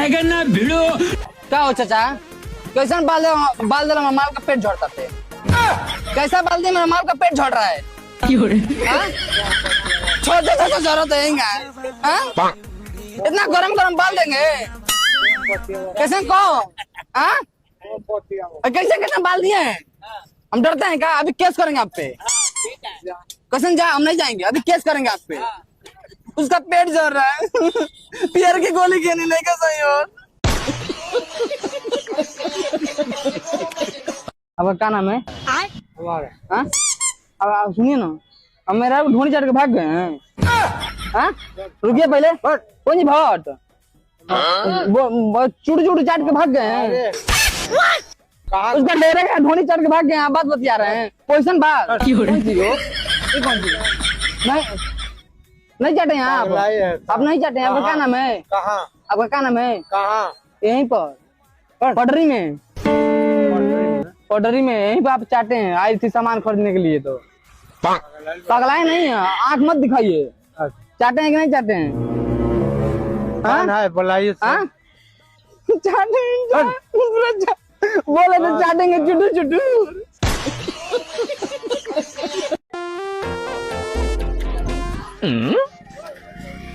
ना भिड़ो। क्या हो चाचा, कैसा बाल दे माल का पेट झड़ता थे? कैसा बाल दे मेरा माल का पेट झड़ रहा है? छोटे जरूरत है इतना गरम गरम बाल देंगे कैसे को? कैसे कैसे बाल दिए हैं? हम डरते हैं क्या? अभी केस करेंगे आप पे। कैसे जा, हम नहीं जाएंगे, अभी केस करेंगे आप पे। उसका पेट झड़ रहा है पियर की गोली खेलने लेके सही हो। अब क्या नाम है? अब सुनिए ना, अब मेरा ढोनी चाट के भाग गए हैं। रुकिए पहले, कौन जी भट चुट चाट के भाग गए हैं। उसका डेरे का ढोनी चाट के भाग गए हैं। आप बात बतिया रहे हैं क्वेश्चन बात। नहीं चाटे हैं आप नहीं चाटे हैं। आपका क्या नाम है? आपका क्या नाम है? यहीं पर पटरी में यहीं पे आप चाटे हैं। आई थी सामान खरीदने के लिए तो पगलाए नहीं है। आंख मत दिखाइए। चाटे हैं कि नहीं चाटे हैं? बुलाइए बोले तो चाटेंगे चुटू चुटू।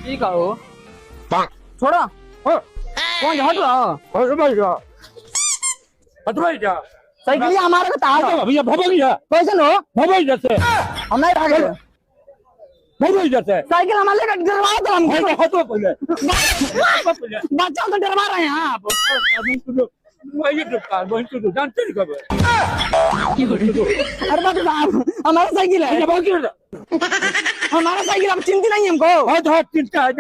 ठीक है वो छोड़ो। कौन हट रहा साइकिल हमारे को तार भैया भैया कैसे हो? भैया जैसे हम नहीं भागे। भैया जैसे साइकिल हमारे लेकर डरवाए तो हम पहले बच्चा तो डरवा रहे हैं आप। जानते नहीं कब अरे बात साहब हमारा साइकिल है। हमारा साइकिल अब चिंता नहीं हमको। चिंता है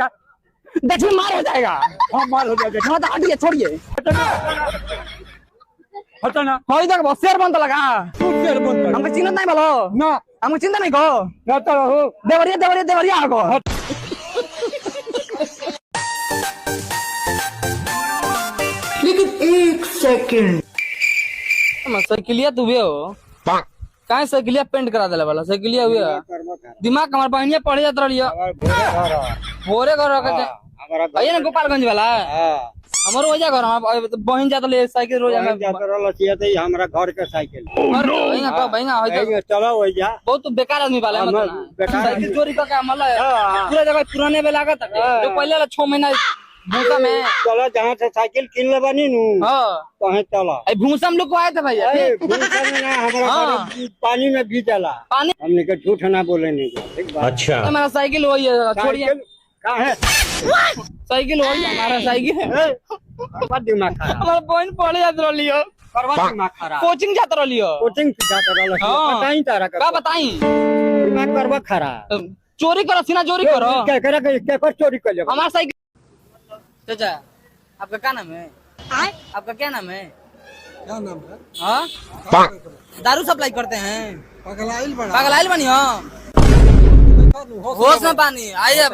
दक्षिण मार हो जाएगा। हाँ मार हो जाएगा। हाँ तो हटिए छोड़िए। हटाना हो इधर बहुत शेर बनता लगा। हमको चिन्ह नहीं बोलो ना, हमको चिंता नहीं को। रहता रहो देवरिया देवरिया देवरिया को। लेकिन एक सेकंड साइकिलिया तू भी हो कहा? साइकिलिया पेंट करा देला वाला साइकिलिया हुआ दिमाग हमारे बहनिया पढ़े जाता रहियो भोरे घर आइए ना गोपालगंज वाला हमारो वजह घर बहन जाता ले साइकिल रोज हमारा घर के साइकिल चलो वही बहुत बेकार आदमी वाला है। साइकिल चोरी करके मतलब पूरा जगह पुराने में लागत जो पहले 6 महीना भूसा में चलो जहाँ से साइकिल किन ले बनी नू वहीं चलो। भूसा हम लोग को आए थे भैया। भूसा में ना हमारा पानी में भी चला पानी हमने के झूठ ना बोले नहीं। अच्छा हमारा साइकिल वही है छोड़िए। कहाँ है साइकिल वही हमारा साइकिल है। दिमाग खराब हमारा बहन पढ़े जाता रहियो दिमाग खराब कोचिंग जाता रहियो कोचिंग जाता रहो बताई तारा का बताई दिमाग करवा खराब। चोरी करो सीना चोरी करो क्या करे के पर चोरी कर ले हमारा साइकिल। चाचा आपका क्या नाम है? आपका क्या नाम है? क्या नाम है? हाँ दारू सप्लाई करते हैं। पगलाइल बनी होश में पानी आइए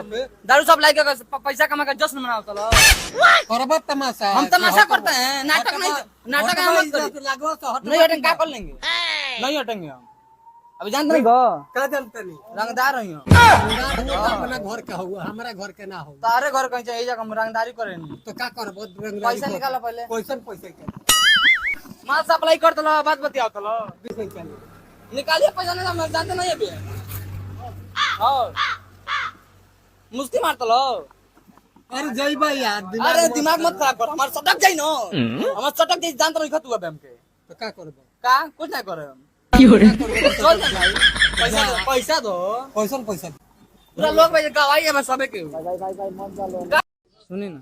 दारू सप्लाई कर पैसा कमा कर जश्न मनाओ। चलो तमाशा हम तमाशा करते हैं नाटक नहीं नहीं हटेंगे क्या कर लेंगे नहीं हटेंगे हम अभी जानते नहीं क्या जानते नहीं रंगदार रही अपना घर का हुआ हमारा घर के ना हो तारे घर कहीं चाहिए जगह हम रंगदारी करें तो क्या कर पैसा निकालो पहले पैसा माल सप्लाई कर दो बात बतियाओ चलो निकालिए पैसा नहीं हम जानते नहीं अभी मुस्ती मार तो लो। अरे जय भाई यार अरे दिमाग मत खराब कर हमारे सटक जाई ना हमारे सटक जाई जानते नहीं खतुआ बे हमके तो क्या करबो का कुछ नहीं करे हम चल भाई पैसा दो पैसा पूरा लोग भाई गवाही है मैं सबे के सुनी ना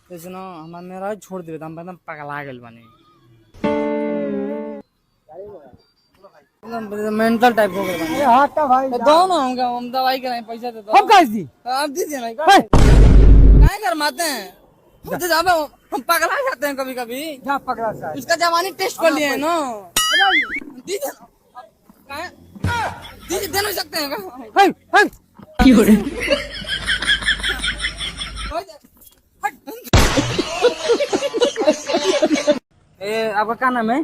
ऐसे ना हमार मेरा छोड़ दे हम एकदम पगला गेल बनी मेंटल टाइप हो गया। हटा भाई दो ना हम दवाई कराएं पैसा दे दो हम कैसे दी आप दीजिए ना काय कर मारते हैं तो जब हम पगला जाते हैं कभी कभी जा पकड़ा सा उसका जवानी टेस्ट कर लिए है ना दीजिए दीजिए दे नहीं सकते हैं आपका क्या नाम है?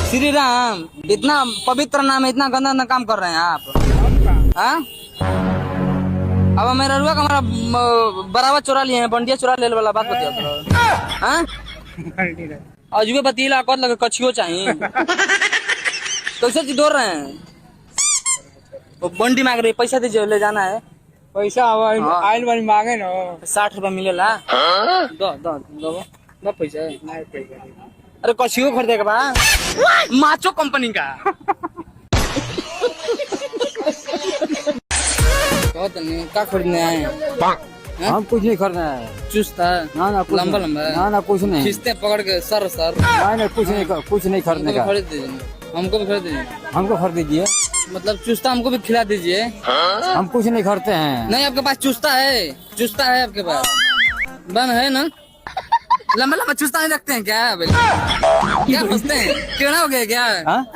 श्री राम इतना पवित्र नाम है इतना गंदा काम कर रहे हैं आप। अब मेरा रुआ का हमारा बराबर चोरा लिए हैं, बंडिया चोरा ले वाला बात बतिया तो हाँ अजुबे बतीला कौन लगे कछियो चाहिए कैसे जी डोर रहे हैं वो बंडी मांग रही पैसा दीजिए ले जाना है पैसा आयल वाली मांगे ना 60 रुपया मिलेला दो दो दो दो पैसा अरे कछियो खरीदेगा बा माचो कंपनी का क्या खरीदने आए हम कुछ नहीं करना है चुस्ता ना ना लंबा लंबा ना कुछ नहीं खींचते पकड़ के सर नहीं कुछ नहीं खरीदने का खरीद दीजिए हमको भी खरीद दीजिए हमको खरीद दीजिए मतलब चुस्ता हमको भी खिला दीजिए हम कुछ नहीं करते हैं नहीं आपके पास चुस्ता है आपके पास बन है ना लंबा लंबा चुस्ता नहीं रखते हैं क्या क्या पूछते हैं टेढ़ा हो गया क्या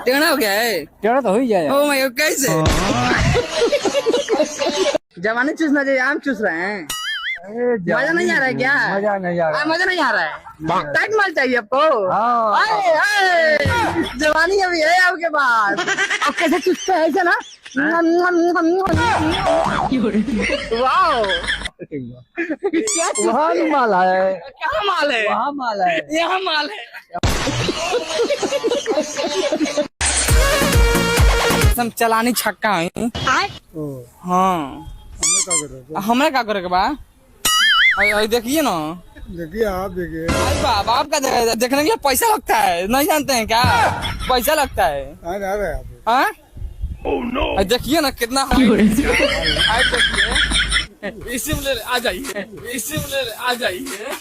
टेढ़ा हो गया है टेढ़ा तो हो ही जाए ओ माय गॉड कैसे जवानी चूसना चाहिए आम चूस रहे हैं मजा नहीं आ रहा है क्या मजा नहीं आ रहा मजा नहीं आ रहा है टाइट माल चाहिए आपको जवानी अभी है आपके पास अब कैसे चुसते हैं ऐसे ना वाओ वहाँ माल है क्या माल है वहाँ माल है यहाँ माल है हम चलानी छक्का है हाँ हमें क्या करे बा देखिए ना देखिए आप देखिए बाप आपका देखने के लिए पैसा लगता है नहीं जानते हैं क्या पैसा लगता है हाँ देखिए ना कितना हाइट देखिए इसी में आ जाइए आ जाइए